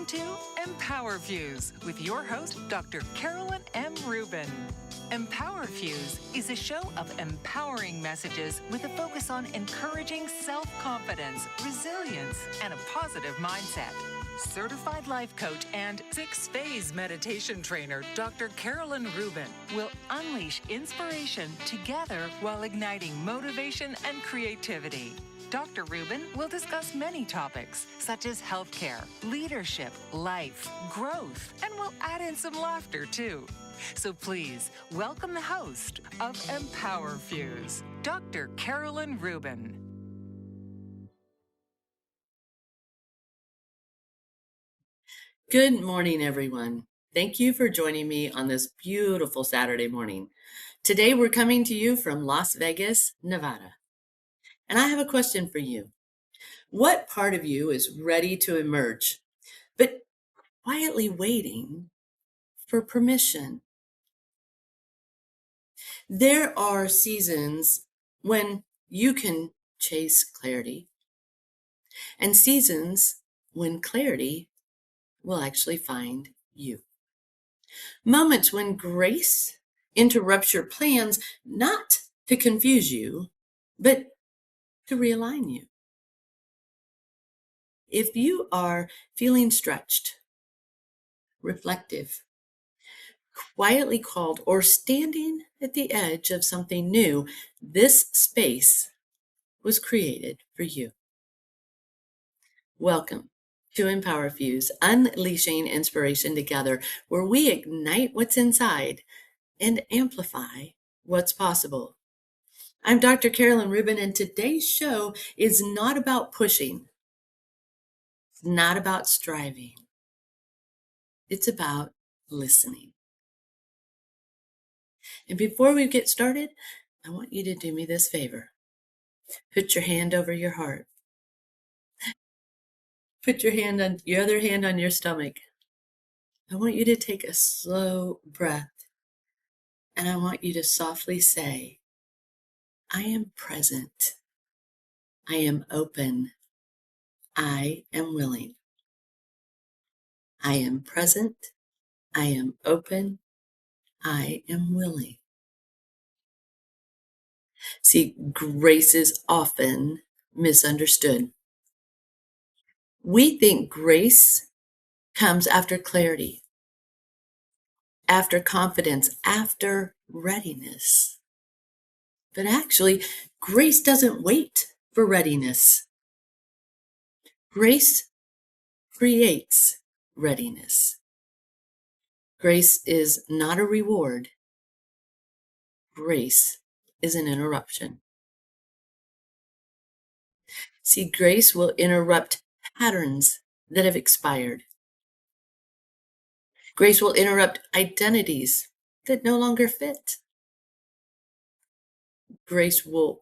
Welcome to EmpowerFuse with your host, Dr. Carolyn M. Rubin. EmpowerFuse is a show of empowering messages with a focus on encouraging self-confidence, resilience, and a positive mindset. Certified life coach and six-phase meditation trainer, Dr. Carolyn Rubin, will unleash inspiration together while igniting motivation and creativity. Dr. Rubin will discuss many topics such as healthcare, leadership, life, growth, and we'll add in some laughter too. So please welcome the host of EmpowerFuse, Dr. Carolyn Rubin. Good morning, everyone. Thank you for joining me on this beautiful Saturday morning. Today, we're coming to you from Las Vegas, Nevada. And I have a question for you. What part of you is ready to emerge, but quietly waiting for permission? There are seasons when you can chase clarity, and seasons when clarity will actually find you. Moments when grace interrupts your plans, not to confuse you, but to realign you. If you are feeling stretched, reflective, quietly called, or standing at the edge of something new, this space was created for you. Welcome to EmpowerFuse, unleashing inspiration together, where we ignite what's inside and amplify what's possible. I'm Dr. Carolyn Rubin, and today's show is not about pushing. It's not about striving. It's about listening. And before we get started, I want you to do me this favor. Put your hand over your heart. Put your other hand on your stomach. I want you to take a slow breath, and I want you to softly say, I am present. I am open. I am willing. I am present. I am open. I am willing. See, grace is often misunderstood. We think grace comes after clarity, after confidence, after readiness. But actually, grace doesn't wait for readiness. Grace creates readiness. Grace is not a reward. Grace is an interruption. See, grace will interrupt patterns that have expired. Grace will interrupt identities that no longer fit. Grace will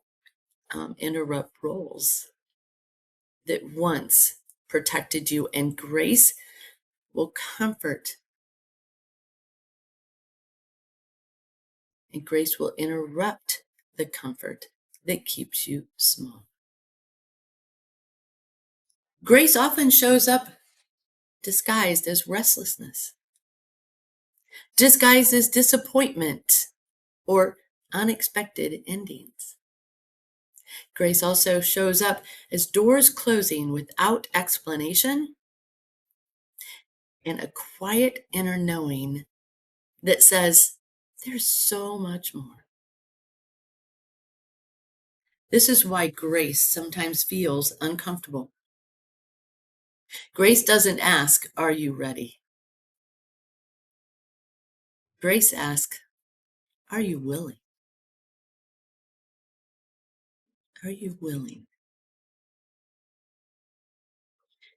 interrupt roles that once protected you, and grace will comfort. And grace will interrupt the comfort that keeps you small. Grace often shows up disguised as restlessness, disguised as disappointment or unexpected endings. Grace also shows up as doors closing without explanation and a quiet inner knowing that says, there's so much more. This is why grace sometimes feels uncomfortable. Grace doesn't ask, are you ready? Grace asks, are you willing? Are you willing?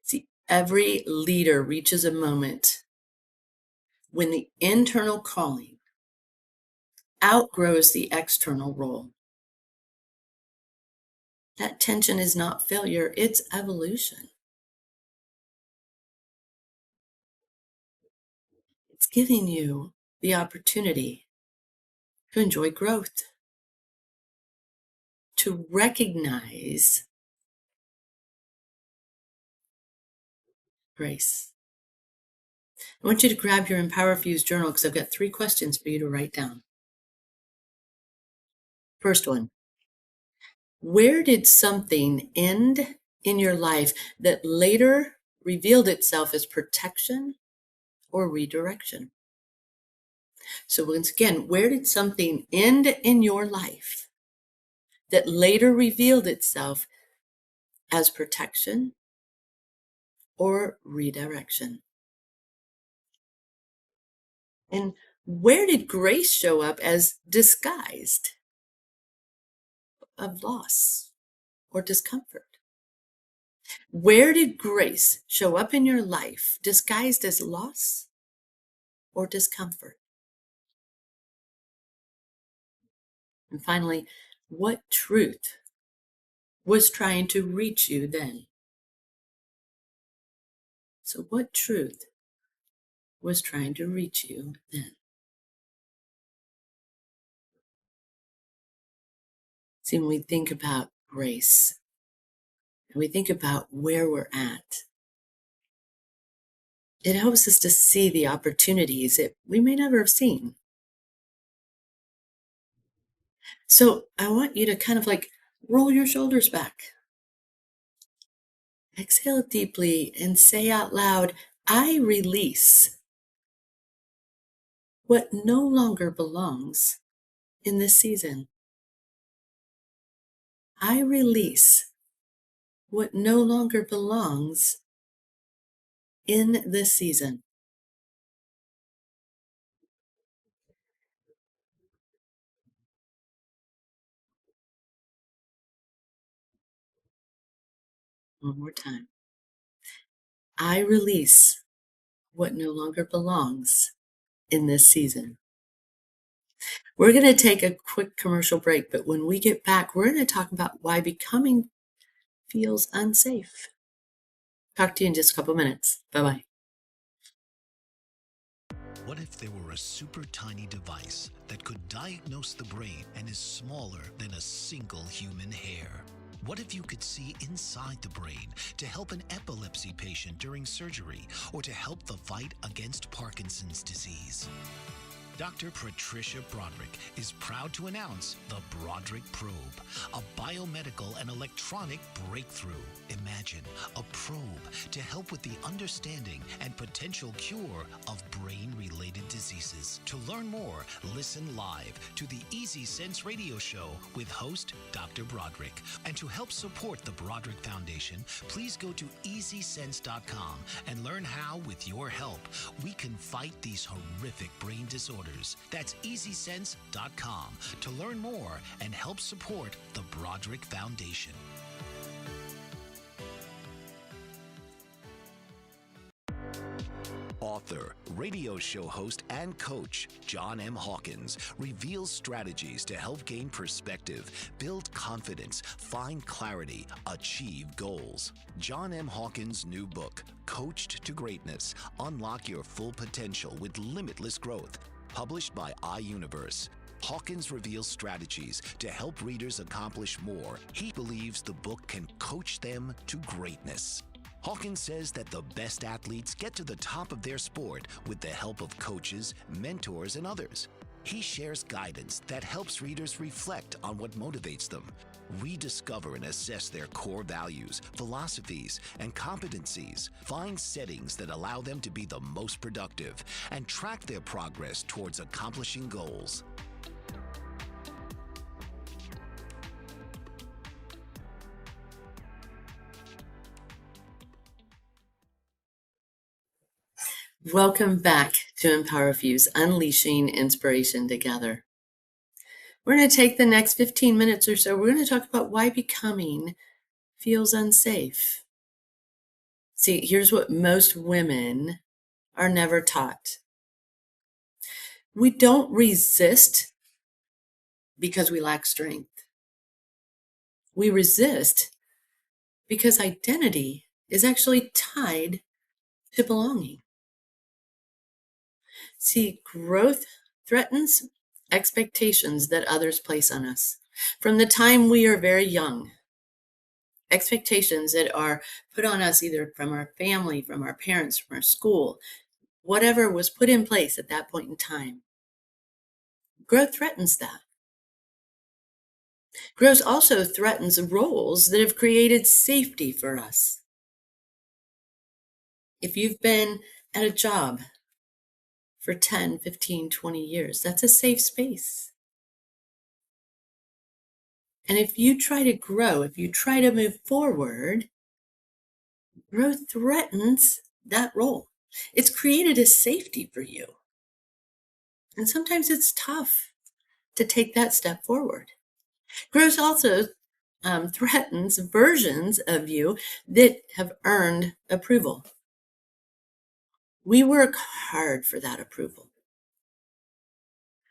See, every leader reaches a moment when the internal calling outgrows the external role. That tension is not failure, it's evolution. It's giving you the opportunity to enjoy growth, to recognize grace. I want you to grab your EmpowerFuse journal because I've got 3 questions for you to write down. First one, where did something end in your life that later revealed itself as protection or redirection? So once again, where did something end in your life that later revealed itself as protection or redirection? And where did grace show up as disguised of loss or discomfort? Where did grace show up in your life disguised as loss or discomfort? And finally, what truth was trying to reach you then? So what truth was trying to reach you then? See, when we think about grace, and we think about where we're at, it helps us to see the opportunities that we may never have seen. So I want you to kind of like roll your shoulders back. Exhale deeply and say out loud, I release what no longer belongs in this season. I release what no longer belongs in this season. One more time. I release what no longer belongs in this season. We're going to take a quick commercial break, but when we get back, we're going to talk about why becoming feels unsafe. Talk to you in just a couple minutes. Bye-bye. What if there were a super tiny device that could diagnose the brain and is smaller than a single human hair? What if you could see inside the brain to help an epilepsy patient during surgery or to help the fight against Parkinson's disease? Dr. Patricia Broderick is proud to announce the Broderick Probe, a biomedical and electronic breakthrough. Imagine a probe to help with the understanding and potential cure of brain-related diseases. To learn more, listen live to the Easy Sense radio show with host Dr. Broderick. And to help support the Broderick Foundation, please go to easysense.com and learn how, with your help, we can fight these horrific brain disorders. That's easysense.com to learn more and help support the Broderick Foundation. Author, radio show host, and coach John M. Hawkins reveals strategies to help gain perspective, build confidence, find clarity, achieve goals. John M. Hawkins' new book, Coached to Greatness, Unlock Your Full Potential with Limitless Growth, published by iUniverse. Hawkins reveals strategies to help readers accomplish more. He believes the book can coach them to greatness. Hawkins says that the best athletes get to the top of their sport with the help of coaches, mentors, and others. He shares guidance that helps readers reflect on what motivates them, rediscover and assess their core values, philosophies, and competencies, find settings that allow them to be the most productive, and track their progress towards accomplishing goals. Welcome back to EmpowerFuse, Unleashing Inspiration Together. We're going to take the next 15 minutes or so. We're going to talk about why becoming feels unsafe. See, here's what most women are never taught. We don't resist because we lack strength. We resist because identity is actually tied to belonging. See, growth threatens expectations that others place on us. From the time we are very young, expectations that are put on us either from our family, from our parents, from our school, whatever was put in place at that point in time. Growth threatens that. Growth also threatens roles that have created safety for us. If you've been at a job for 10, 15, 20 years, that's a safe space. And if you try to grow, if you try to move forward, growth threatens that role. It's created a safety for you. And sometimes it's tough to take that step forward. Growth also threatens versions of you that have earned approval. We work hard for that approval.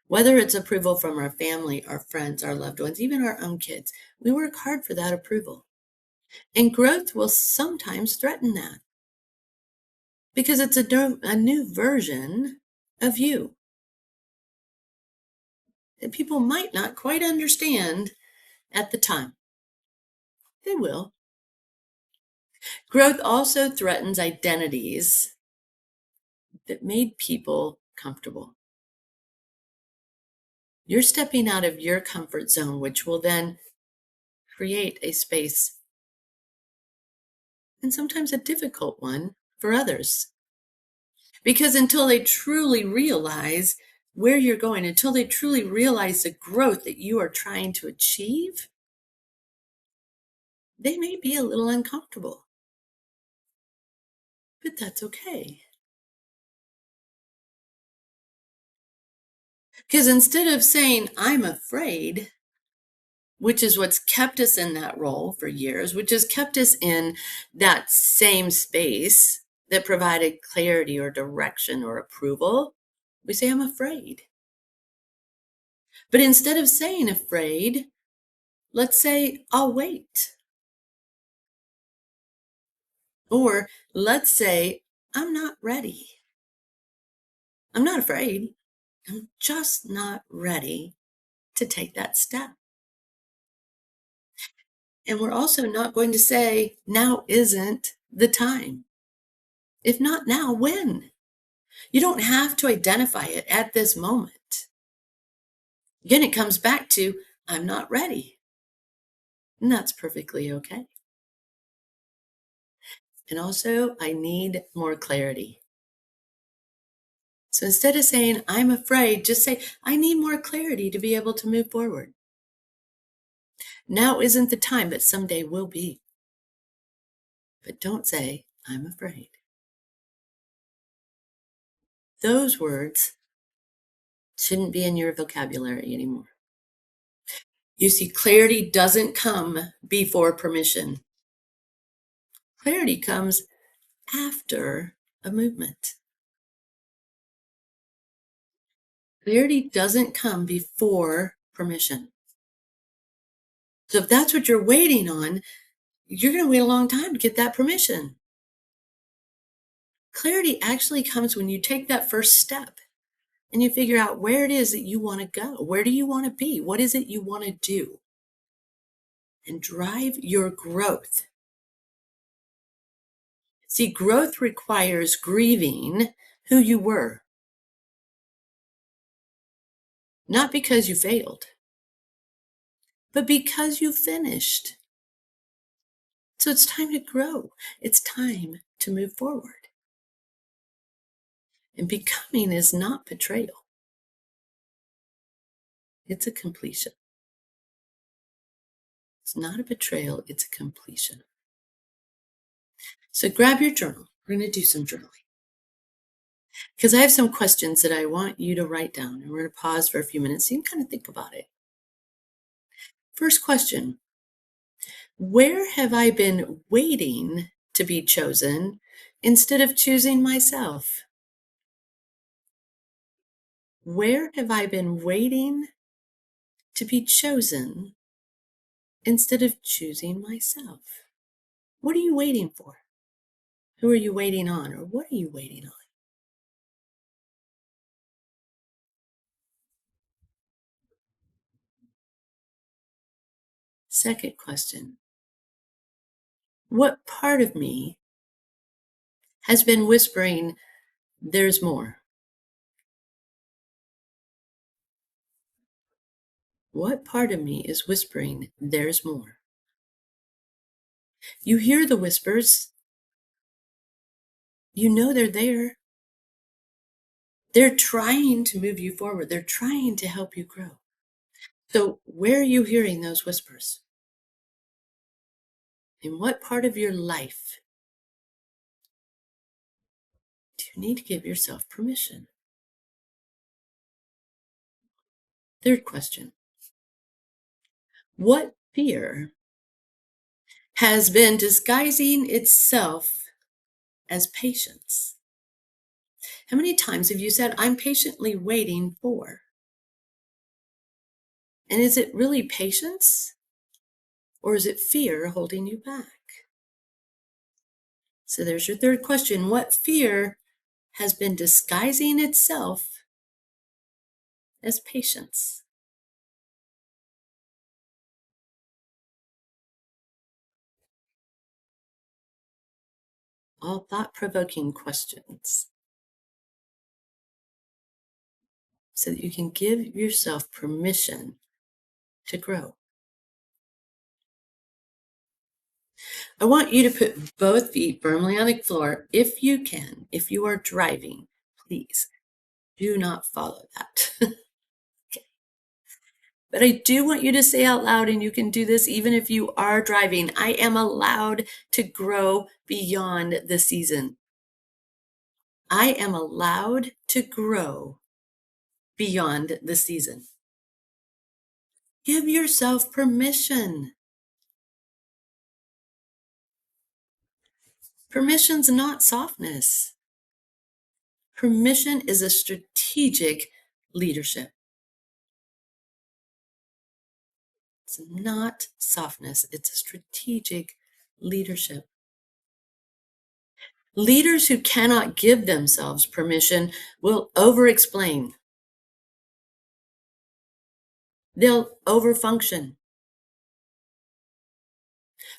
Whether it's approval from our family, our friends, our loved ones, even our own kids, we work hard for that approval. And growth will sometimes threaten that because it's a new version of you that people might not quite understand at the time. They will. Growth also threatens identities that made people comfortable. You're stepping out of your comfort zone, which will then create a space, and sometimes a difficult one, for others. Because until they truly realize where you're going, until they truly realize the growth that you are trying to achieve, they may be a little uncomfortable. But that's okay. Because instead of saying, I'm afraid, which is what's kept us in that role for years, which has kept us in that same space that provided clarity or direction or approval, we say, I'm afraid. But instead of saying afraid, let's say, I'll wait. Or let's say, I'm not ready. I'm not afraid. I'm just not ready to take that step. And we're also not going to say, now isn't the time. If not now, when? You don't have to identify it at this moment. Again, it comes back to, I'm not ready. And that's perfectly okay. And also, I need more clarity. So instead of saying, I'm afraid, just say, I need more clarity to be able to move forward. Now isn't the time, but someday will be. But don't say, I'm afraid. Those words shouldn't be in your vocabulary anymore. You see, clarity doesn't come before permission. Clarity comes after a movement. Clarity doesn't come before permission. So if that's what you're waiting on, you're going to wait a long time to get that permission. Clarity actually comes when you take that first step and you figure out where it is that you want to go. Where do you want to be? What is it you want to do? And drive your growth. See, growth requires grieving who you were. Not because you failed, but because you finished. So it's time to grow. It's time to move forward. And becoming is not betrayal. It's a completion. It's not a betrayal, it's a completion. So grab your journal. We're going to do some journaling. Because I have some questions that I want you to write down. And we're going to pause for a few minutes so you can kind of think about it. First question. Where have I been waiting to be chosen instead of choosing myself? Where have I been waiting to be chosen instead of choosing myself? What are you waiting for? Who are you waiting on, or what are you waiting on? Second question. What part of me has been whispering, there's more. What part of me is whispering, there's more? You hear the whispers. You know they're there. They're trying to move you forward. They're trying to help you grow. So where are you hearing those whispers? In what part of your life do you need to give yourself permission? Third question. What fear has been disguising itself as patience? How many times have you said, I'm patiently waiting for? And is it really patience? Or is it fear holding you back? So there's your third question. What fear has been disguising itself as patience? All thought-provoking questions so that you can give yourself permission to grow. I want you to put both feet firmly on the floor if you can. If you are driving, please do not follow that. Okay. But I do want you to say out loud, and you can do this even if you are driving, I am allowed to grow beyond the season. I am allowed to grow beyond the season. Give yourself permission. Permission's not softness. Permission is a strategic leadership. It's not softness. It's a strategic leadership. Leaders who cannot give themselves permission will over-explain. They'll overfunction.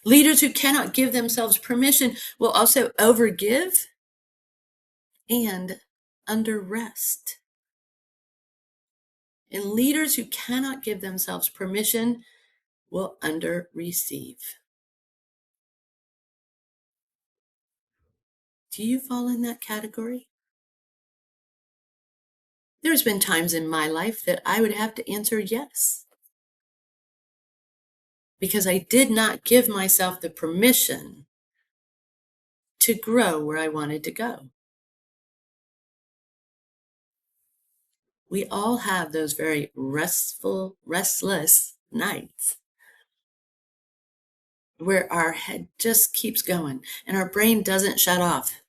Leaders who cannot give themselves permission will also overgive and under-rest. And leaders who cannot give themselves permission will under-receive. Do you fall in that category? There's been times in my life that I would have to answer yes, because I did not give myself the permission to grow where I wanted to go. We all have those very restful, restless nights where our head just keeps going and our brain doesn't shut off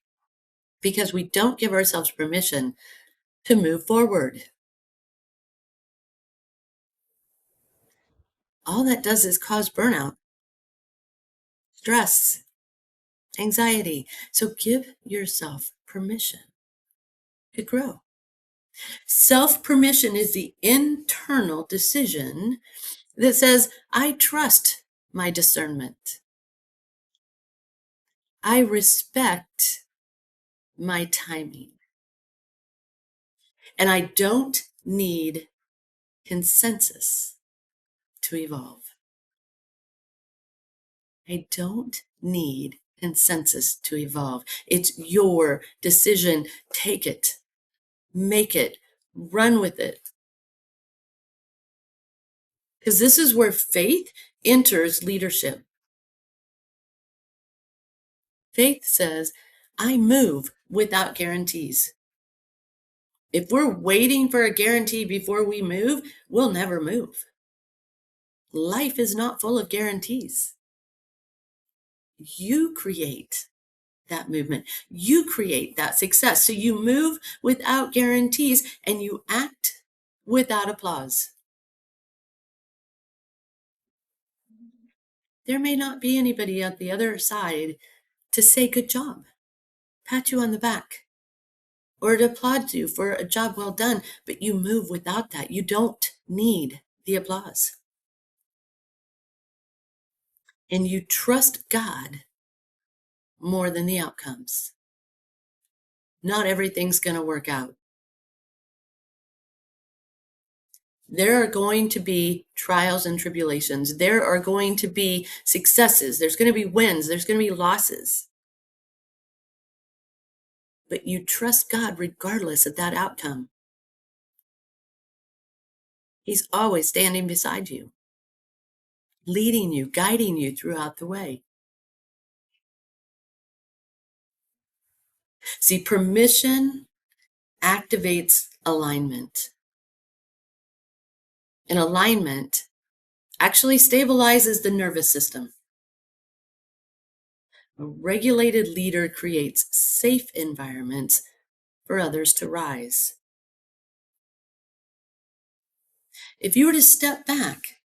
because we don't give ourselves permission to move forward. All that does is cause burnout, stress, anxiety. So give yourself permission to grow. Self-permission is the internal decision that says, I trust my discernment. I respect my timing. And I don't need consensus to evolve. I don't need consensus to evolve. It's your decision. Take it, make it, run with it. Because this is where faith enters leadership. Faith says, I move without guarantees. If we're waiting for a guarantee before we move, we'll never move. Life is not full of guarantees. You create that movement. You create that success. So you move without guarantees and you act without applause. There may not be anybody at the other side to say good job, pat you on the back, or to applaud you for a job well done, but you move without that. You don't need the applause. And you trust God more than the outcomes. not everything's going to work out. There are going to be trials and tribulations. There are going to be successes. There's going to be wins. There's going to be losses. But you trust God regardless of that outcome. He's always standing beside you, leading you, guiding you throughout the way. See, permission activates alignment. And alignment actually stabilizes the nervous system. A regulated leader creates safe environments for others to rise. If you were to step back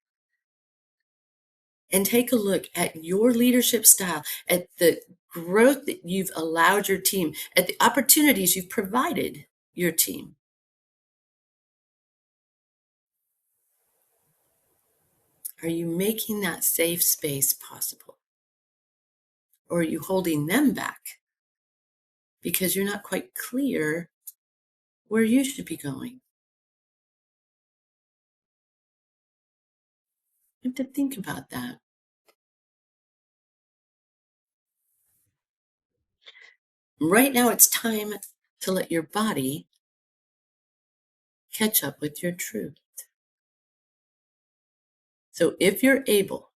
and take a look at your leadership style, at the growth that you've allowed your team, at the opportunities you've provided your team, are you making that safe space possible? Or are you holding them back because you're not quite clear where you should be going? You have to think about that. Right now, it's time to let your body catch up with your truth. So if you're able,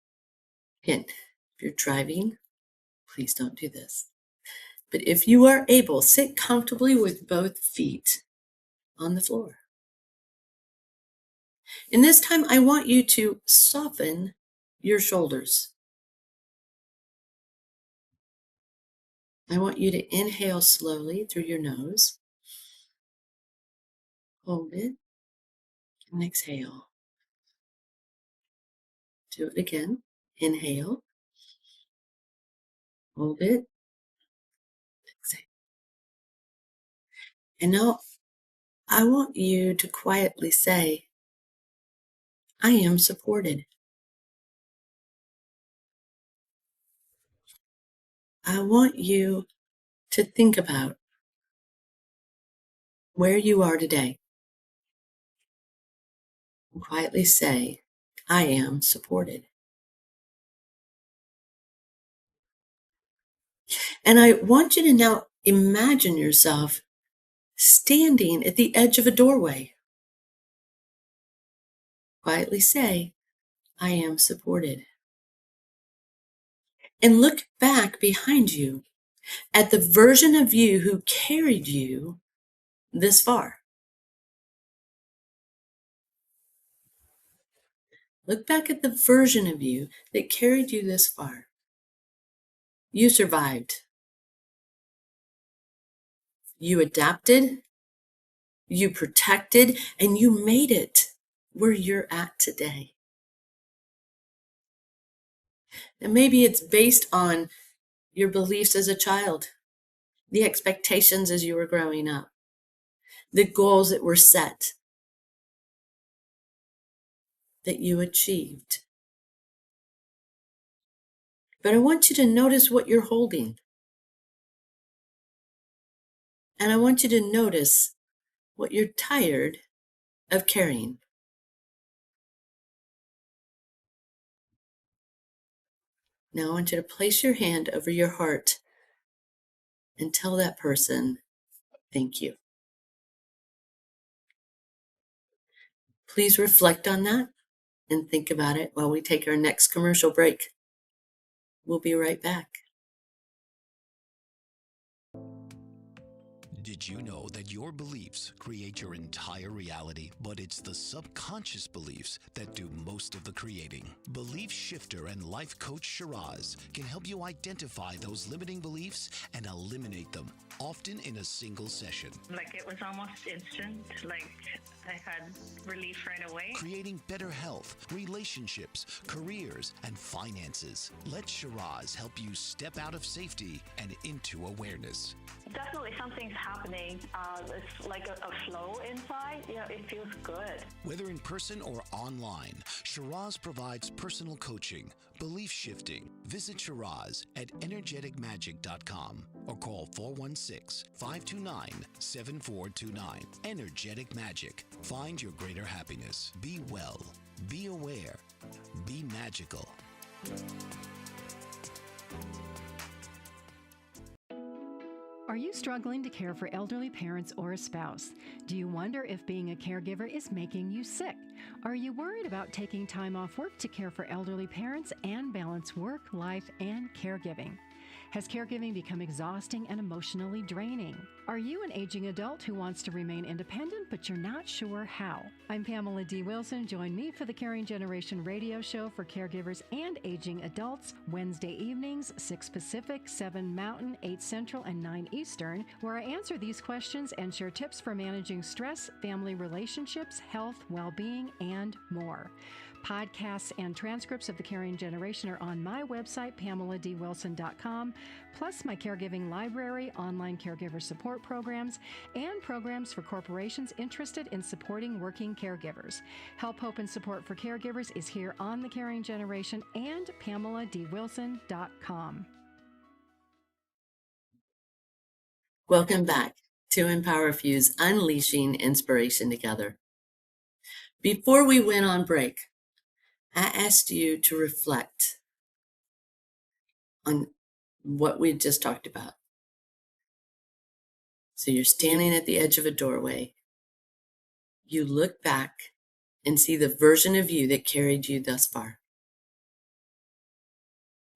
again, if you're driving, please don't do this. But if you are able, sit comfortably with both feet on the floor. And this time, I want you to soften your shoulders. I want you to inhale slowly through your nose. Hold it and exhale. Do it again. Inhale. Hold it. Exhale. And now I want you to quietly say, I am supported. I want you to think about where you are today. And quietly say, I am supported. And I want you to now imagine yourself standing at the edge of a doorway. Quietly say, I am supported. And look back behind you at the version of you who carried you this far. Look back at the version of you that carried you this far. You survived. You adapted. You protected, and you made it where you're at today. And maybe it's based on your beliefs as a child, the expectations as you were growing up, the goals that were set, that you achieved. But I want you to notice what you're holding. And I want you to notice what you're tired of carrying. Now I want you to place your hand over your heart and tell that person, thank you. Please reflect on that and think about it while we take our next commercial break. We'll be right back. Did you know that your beliefs create your entire reality, but it's the subconscious beliefs that do most of the creating? Belief shifter and life coach Shiraz can help you identify those limiting beliefs and eliminate them, often in a single session. Like it was almost instant, like I had relief right away. Creating better health, relationships, careers, and finances. Let Shiraz help you step out of safety and into awareness. Definitely something's happening happening. It's like a flow inside. It feels good. Whether in person or online, Shiraz provides personal coaching, belief shifting. Visit Shiraz at energeticmagic.com or call 416-529-7429. Energetic Magic. Find your greater happiness. Be well. Be aware. Be magical. Are you struggling to care for elderly parents or a spouse? Do you wonder if being a caregiver is making you sick? Are you worried about taking time off work to care for elderly parents and balance work, life, and caregiving? Has caregiving become exhausting and emotionally draining? Are you an aging adult who wants to remain independent, but you're not sure how? I'm Pamela D. Wilson. Join me for the Caring Generation radio show for caregivers and aging adults, Wednesday evenings, 6 Pacific, 7 Mountain, 8 Central, and 9 Eastern, where I answer these questions and share tips for managing stress, family relationships, health, well-being, and more. Podcasts and transcripts of the Caring Generation are on my website, PamelaDWilson.com, plus my caregiving library, online caregiver support programs, and programs for corporations interested in supporting working caregivers. Help, hope, and support for caregivers is here on the Caring Generation and PamelaDWilson.com. Welcome back to EmpowerFuse, Unleashing Inspiration Together. Before we went on break, I asked you to reflect on what we just talked about. So you're standing at the edge of a doorway. You look back and see the version of you that carried you thus far.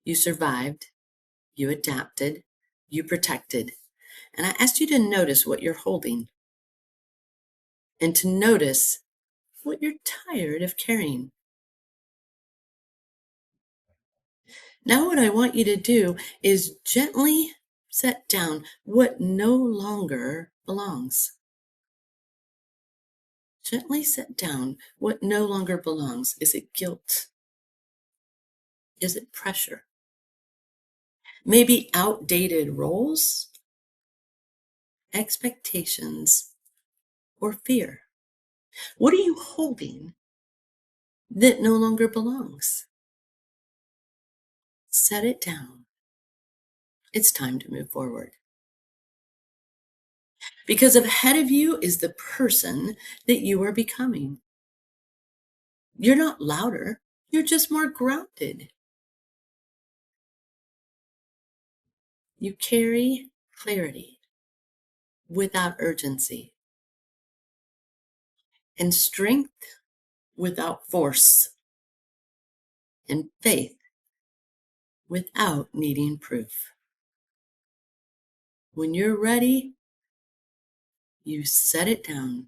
You survived, you adapted, you protected. And I asked you to notice what you're holding and to notice what you're tired of carrying. Now what I want you to do is gently set down what no longer belongs. Gently set down what no longer belongs. Is it guilt? Is it pressure? Maybe outdated roles, expectations, or fear? What are you holding that no longer belongs? Set it down. It's time to move forward. Because ahead of you is the person that you are becoming. You're not louder, you're just more grounded. You carry clarity without urgency and strength without force and faith without needing proof. When you're ready, you set it down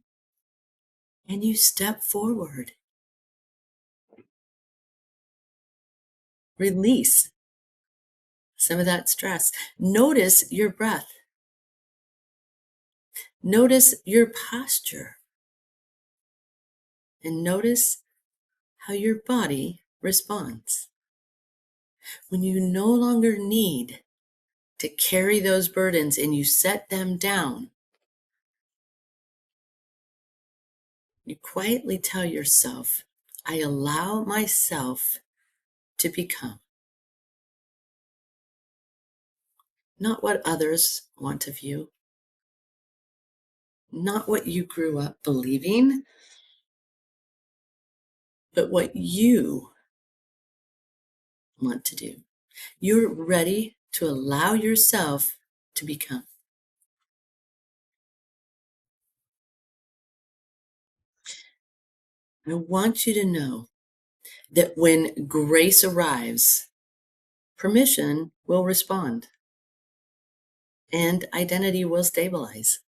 and you step forward. Release some of that stress. Notice your breath. Notice your posture. And notice how your body responds. When you no longer need to carry those burdens and you set them down, you quietly tell yourself, I allow myself to become. Not what others want of you, not what you grew up believing, but what you want to do. You're ready to allow yourself to become. I want you to know that when grace arrives, permission will respond and identity will stabilize.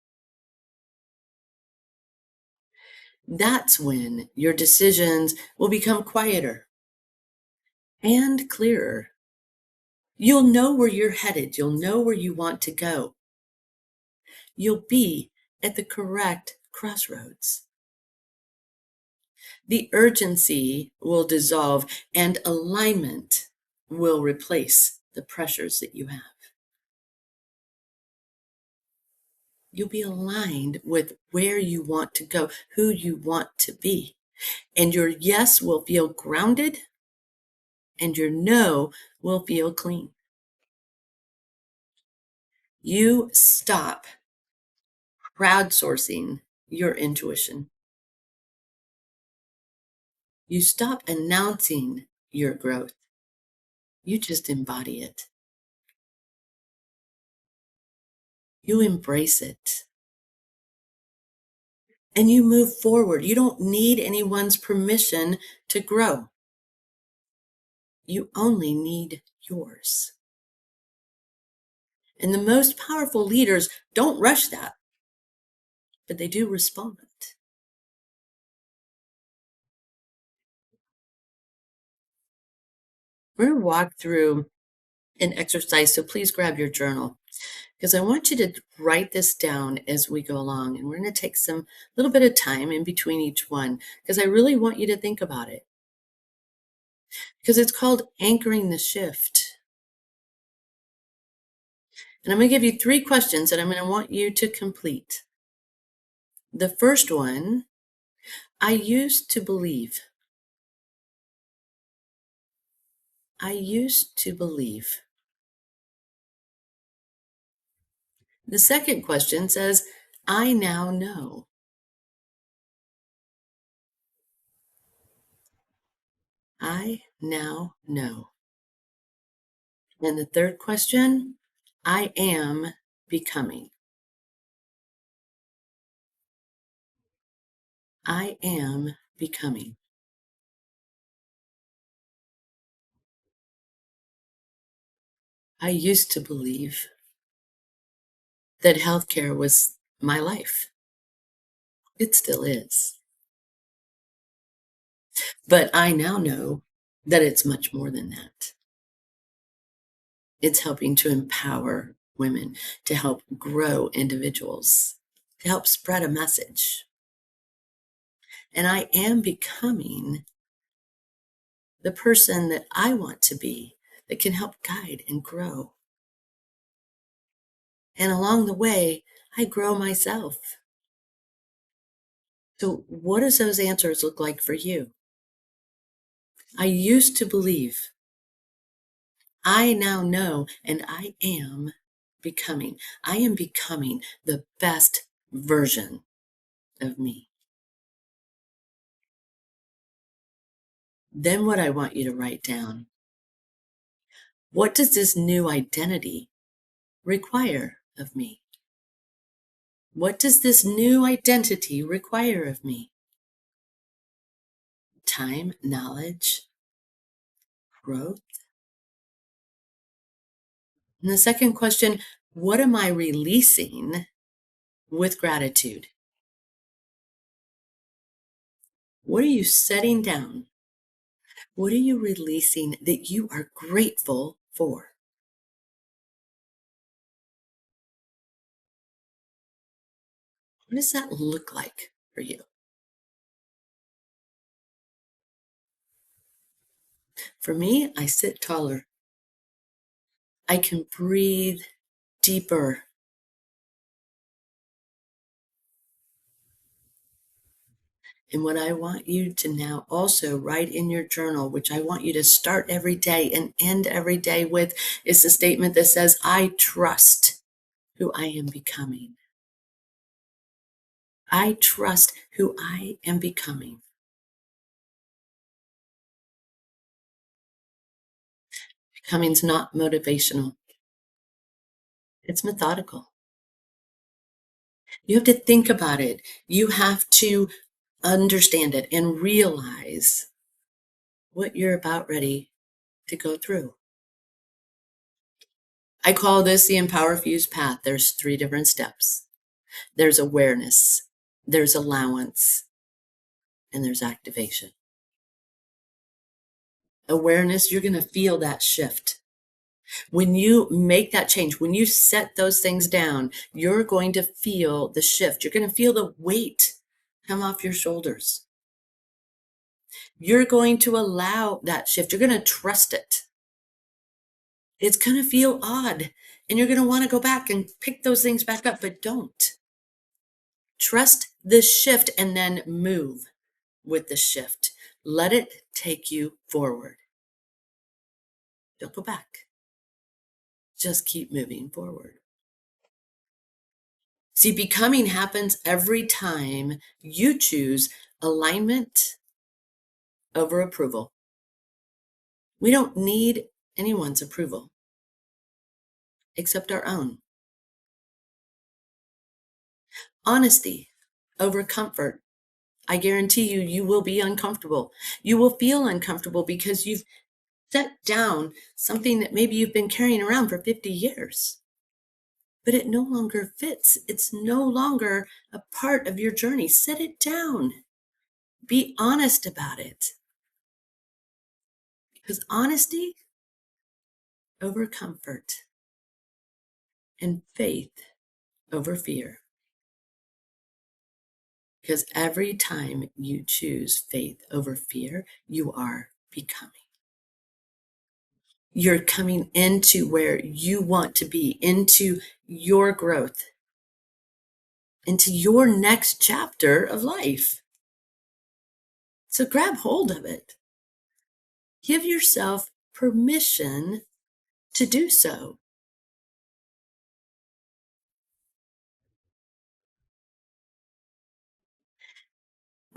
That's when your decisions will become quieter and clearer. You'll know where you're headed. You'll know where you want to go. You'll be at the correct crossroads. The urgency will dissolve and alignment will replace the pressures that you have. You'll be aligned with where you want to go, who you want to be. And your yes will feel grounded and your no will feel clean. You stop crowdsourcing your intuition. You stop announcing your growth. You just embody it. You embrace it. And you move forward. You don't need anyone's permission to grow. You only need yours. And the most powerful leaders don't rush that, but they do respond. We're going to walk through an exercise, so please grab your journal because I want you to write this down as we go along. And we're going to take some little bit of time in between each one because I really want you to think about it. Because it's called anchoring the shift. And I'm going to give you 3 questions that I'm going to want you to complete. The first one, I used to believe. I used to believe. The second question says, I now know. I now know. And the third question, I am becoming. I am becoming. I used to believe that healthcare was my life. It still is. But I now know that it's much more than that. It's helping to empower women, to help grow individuals, to help spread a message. And I am becoming the person that I want to be, that can help guide and grow. And along the way, I grow myself. So what does those answers look like for you? I used to believe. I now know, and I am becoming. I am becoming the best version of me. Then what I want you to write down, what does this new identity require of me? What does this new identity require of me? Time, knowledge, growth. And the second question, what am I releasing with gratitude? What are you setting down? What are you releasing that you are grateful for? What does that look like for you? For me, I sit taller. I can breathe deeper. And what I want you to now also write in your journal, which I want you to start every day and end every day with, is the statement that says, I trust who I am becoming. I trust who I am becoming. Becoming's not motivational. It's methodical. You have to think about it. You have to understand it and realize what you're about ready to go through. I call this the EmpowerFuse path. There's 3 different steps. There's awareness, there's allowance, and there's activation. Awareness, you're going to feel that shift. When you make that change, when you set those things down, you're going to feel the shift. You're going to feel the weight come off your shoulders. You're going to allow that shift. You're going to trust it. It's going to feel odd, and you're going to want to go back and pick those things back up, but don't. Trust the shift and then move with the shift. Let it take you forward. Don't go back. Just keep moving forward. See, becoming happens every time you choose alignment over approval. We don't need anyone's approval except our own. Honesty over comfort. I guarantee you, you will be uncomfortable. You will feel uncomfortable because you've set down something that maybe you've been carrying around for 50 years. But it no longer fits. It's no longer a part of your journey. Set it down. Be honest about it. Because honesty over comfort and faith over fear. Because every time you choose faith over fear, you are becoming. You're coming into where you want to be, into your growth, into your next chapter of life. So grab hold of it. Give yourself permission to do so.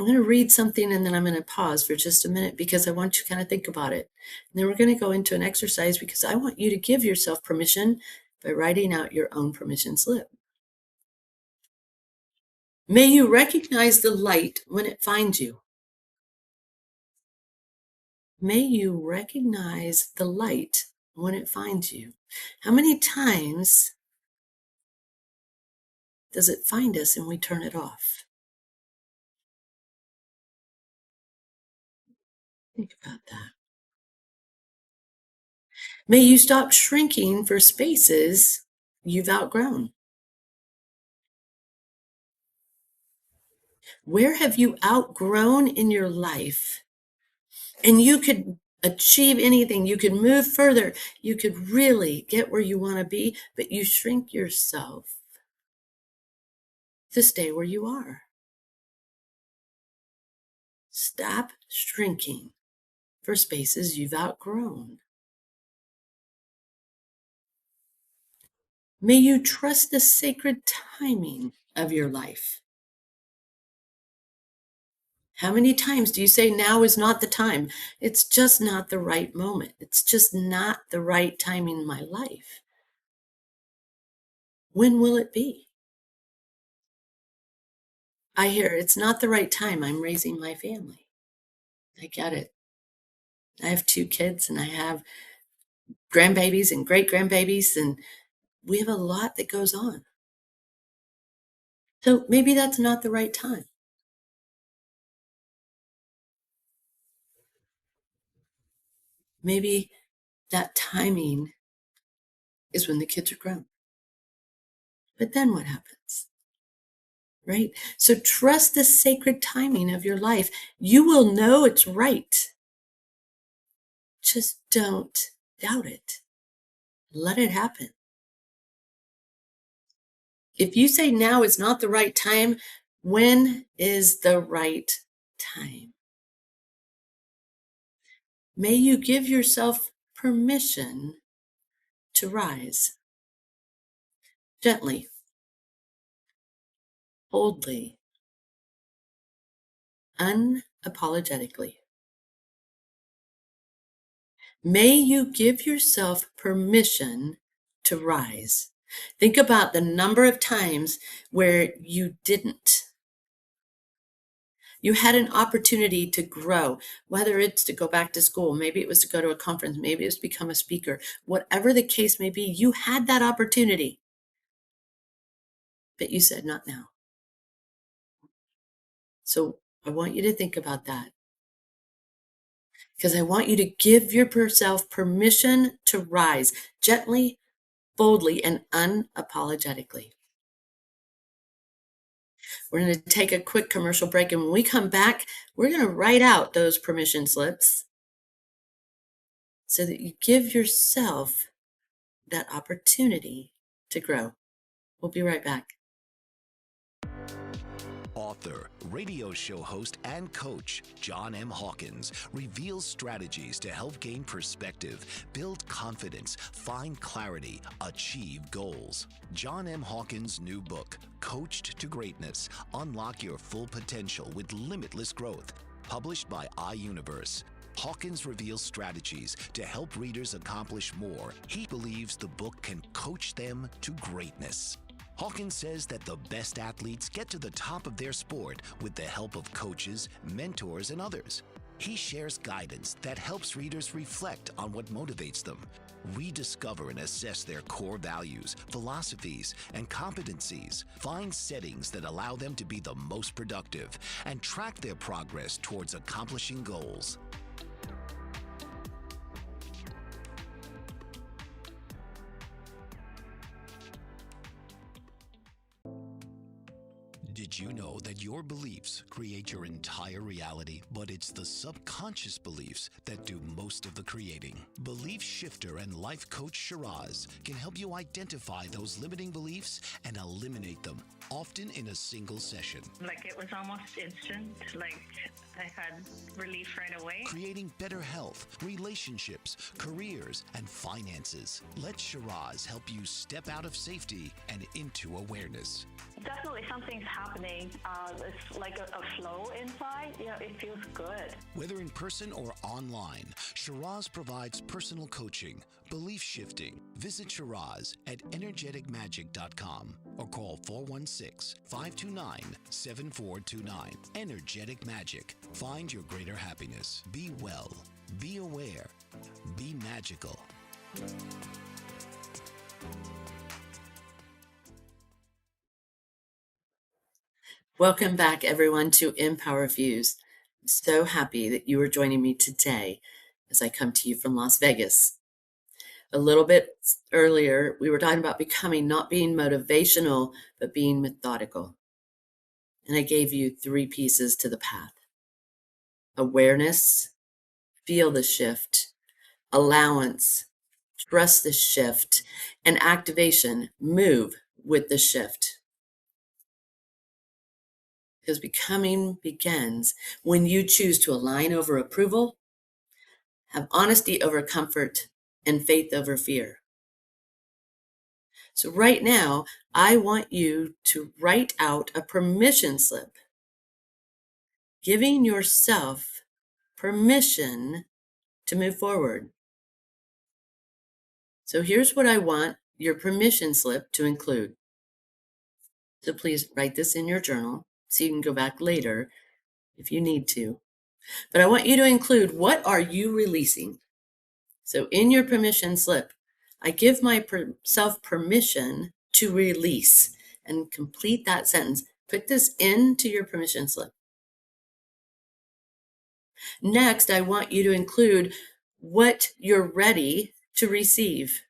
I'm going to read something and then I'm going to pause for just a minute because I want you to kind of think about it. And then we're going to go into an exercise because I want you to give yourself permission by writing out your own permission slip. May you recognize the light when it finds you. May you recognize the light when it finds you. How many times does it find us and we turn it off? Think about that. May you stop shrinking for spaces you've outgrown. Where have you outgrown in your life? And you could achieve anything. You could move further. You could really get where you want to be, but you shrink yourself to stay where you are. Stop shrinking for spaces you've outgrown. May you trust the sacred timing of your life. How many times do you say now is not the time? It's just not the right moment. It's just not the right time in my life. When will it be? I hear it's not the right time. I'm raising my family. I get it. I have 2 kids and I have grandbabies and great grandbabies, and we have a lot that goes on. So maybe that's not the right time. Maybe that timing is when the kids are grown. But then what happens? Right? So trust the sacred timing of your life. You will know it's right. Just don't doubt it. Let it happen. If you say now is not the right time, when is the right time? May you give yourself permission to rise. Gently, boldly, unapologetically. May you give yourself permission to rise. Think about the number of times where you didn't. You had an opportunity to grow, whether it's to go back to school, maybe it was to go to a conference, maybe it was to become a speaker, whatever the case may be, you had that opportunity. But you said, not now. So I want you to think about that. Because I want you to give yourself permission to rise gently, boldly, and unapologetically. We're going to take a quick commercial break. And when we come back, we're going to write out those permission slips so that you give yourself that opportunity to grow. We'll be right back. Author, radio show host, and coach John M. Hawkins reveals strategies to help gain perspective, build confidence, find clarity, achieve goals. John M. Hawkins' new book, Coached to Greatness, Unlock Your Full Potential with Limitless Growth, published by iUniverse. Hawkins reveals strategies to help readers accomplish more. He believes the book can coach them to greatness. Hawkins says that the best athletes get to the top of their sport with the help of coaches, mentors, and others. He shares guidance that helps readers reflect on what motivates them, rediscover and assess their core values, philosophies, and competencies, find settings that allow them to be the most productive, and track their progress towards accomplishing goals. Did you know that your beliefs create your entire reality, but it's the subconscious beliefs that do most of the creating? Belief shifter and life coach Shiraz can help you identify those limiting beliefs and eliminate them, often in a single session. Like it was almost instant. Like I had relief right away. Creating better health, relationships, careers, and finances. Let Shiraz help you step out of safety and into awareness. Definitely something's happening. It's like a flow inside. It feels good. Whether in person or online, Shiraz provides personal coaching, belief shifting. Visit Shiraz at energeticmagic.com or call 416-529-7429. Energetic Magic. Find your greater happiness. Be well. Be aware. Be magical. Welcome back, everyone, to EmpowerFuse. I'm so happy that you are joining me today as I come to you from Las Vegas. A little bit earlier, we were talking about becoming, not being motivational, but being methodical. And I gave you 3 pieces to the path: awareness, feel the shift; allowance, trust the shift; and activation, move with the shift. Because becoming begins when you choose to align over approval, have honesty over comfort, and faith over fear. So right now, I want you to write out a permission slip, giving yourself permission to move forward. So here's what I want your permission slip to include. So please write this in your journal so you can go back later if you need to. But I want you to include, what are you releasing? So in your permission slip, I give myself permission to release, and complete that sentence. Put this into your permission slip. Next, I want you to include what you're ready to receive.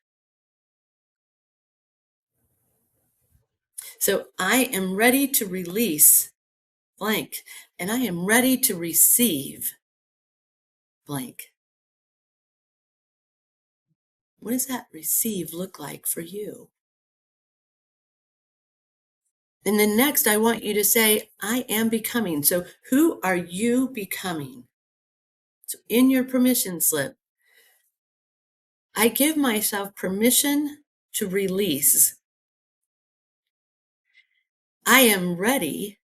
So I am ready to release blank, and I am ready to receive blank. What does that receive look like for you? And then next, I want you to say, I am becoming. So who are you becoming? So in your permission slip, I give myself permission to release. I am ready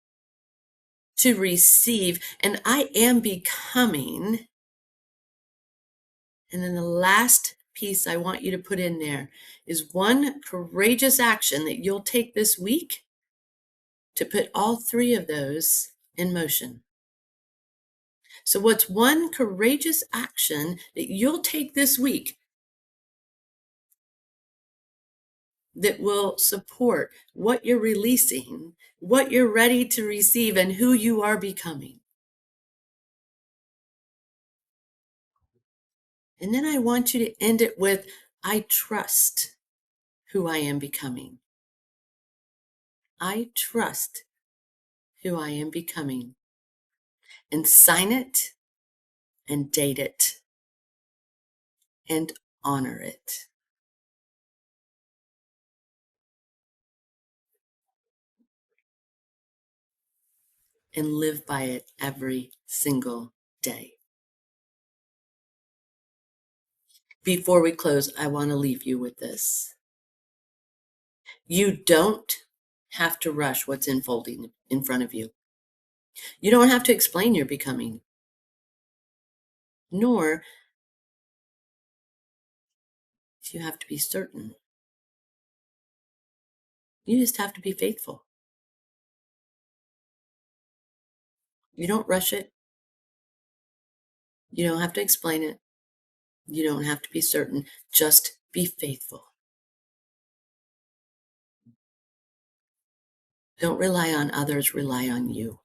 to receive, and I am becoming. And then the last piece I want you to put in there is one courageous action that you'll take this week to put all 3 of those in motion. So what's one courageous action that you'll take this week that will support what you're releasing, what you're ready to receive, and who you are becoming? And then I want you to end it with, I trust who I am becoming. I trust who I am becoming. And sign it and date it and honor it. and live by it every single day. Before we close, I want to leave you with this. You don't have to rush what's unfolding in front of you. You don't have to explain your becoming, nor do you have to be certain. You just have to be faithful. You don't rush it. You don't have to explain it. You don't have to be certain. Just be faithful. Don't rely on others, rely on you.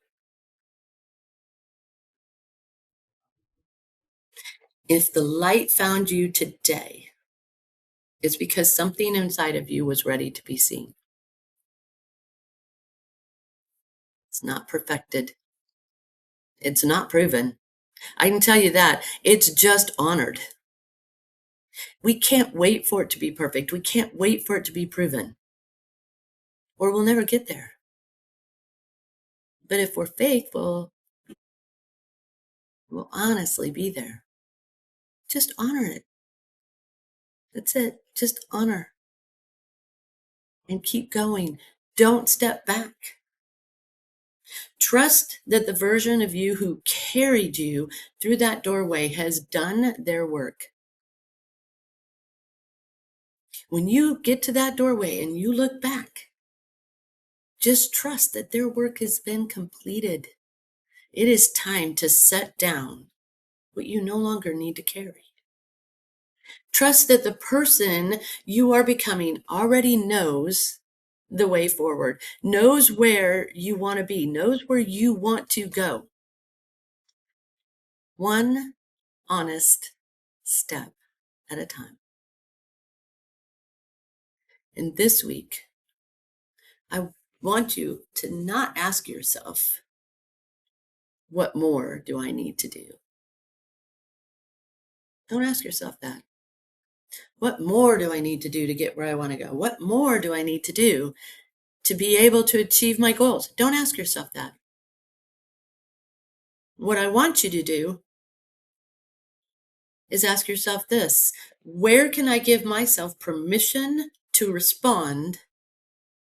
If the light found you today, it's because something inside of you was ready to be seen. It's not perfected. It's not proven. I can tell you that. It's just honored. We can't wait for it to be perfect. We can't wait for it to be proven, or we'll never get there. But if we're faithful, we'll honestly be there. Just honor it. That's it. Just honor. And keep going. Don't step back. Trust that the version of you who carried you through that doorway has done their work. When you get to that doorway and you look back, just trust that their work has been completed. It is time to set down what you no longer need to carry. Trust that the person you are becoming already knows the way forward, knows where you want to be, knows where you want to go. One honest step at a time. And this week, I want you to not ask yourself, what more do I need to do? Don't ask yourself that. What more do I need to do to get where I want to go? What more do I need to do to be able to achieve my goals? Don't ask yourself that. What I want you to do is ask yourself this: where can I give myself permission to respond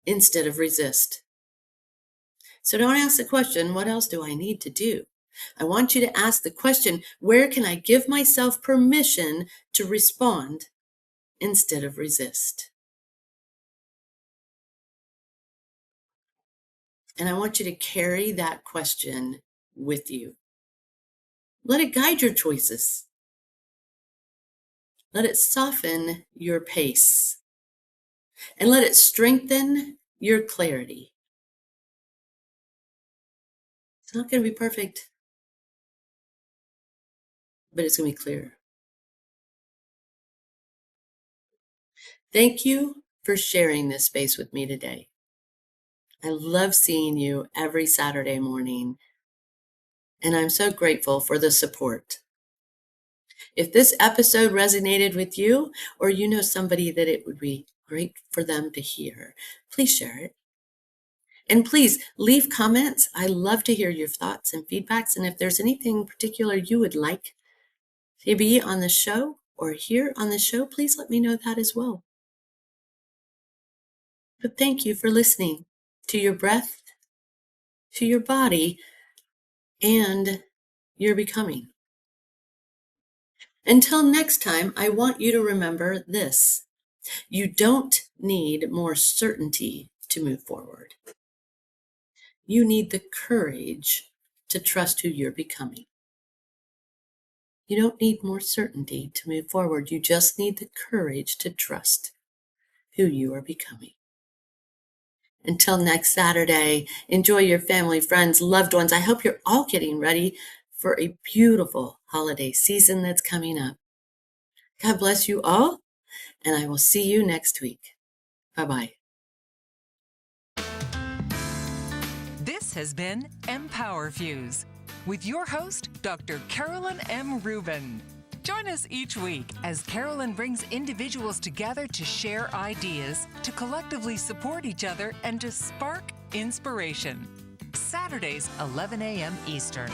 instead of resist? So don't ask the question, what else do I need to do? I want you to ask the question, where can I give myself permission to respond instead of resist? And I want you to carry that question with you. Let it guide your choices. Let it soften your pace. And let it strengthen your clarity. It's not going to be perfect, but it's going to be clear. Thank you for sharing this space with me today. I love seeing you every Saturday morning, and I'm so grateful for the support. If this episode resonated with you, or you know somebody that it would be great for them to hear, please share it. And please leave comments. I love to hear your thoughts and feedbacks. And if there's anything particular you would like to be on the show or hear on the show, please let me know that as well. But thank you for listening to your breath, to your body, and your becoming. Until next time, I want you to remember this: you don't need more certainty to move forward. You need the courage to trust who you're becoming. You don't need more certainty to move forward. You just need the courage to trust who you are becoming. Until next Saturday, enjoy your family, friends, loved ones. I hope you're all getting ready for a beautiful holiday season that's coming up. God bless you all, and I will see you next week. Bye-bye. This has been EmpowerFuse with your host, Dr. Carolyn M. Rubin. Join us each week as Carolyn brings individuals together to share ideas, to collectively support each other, and to spark inspiration. Saturdays, 11 a.m. Eastern.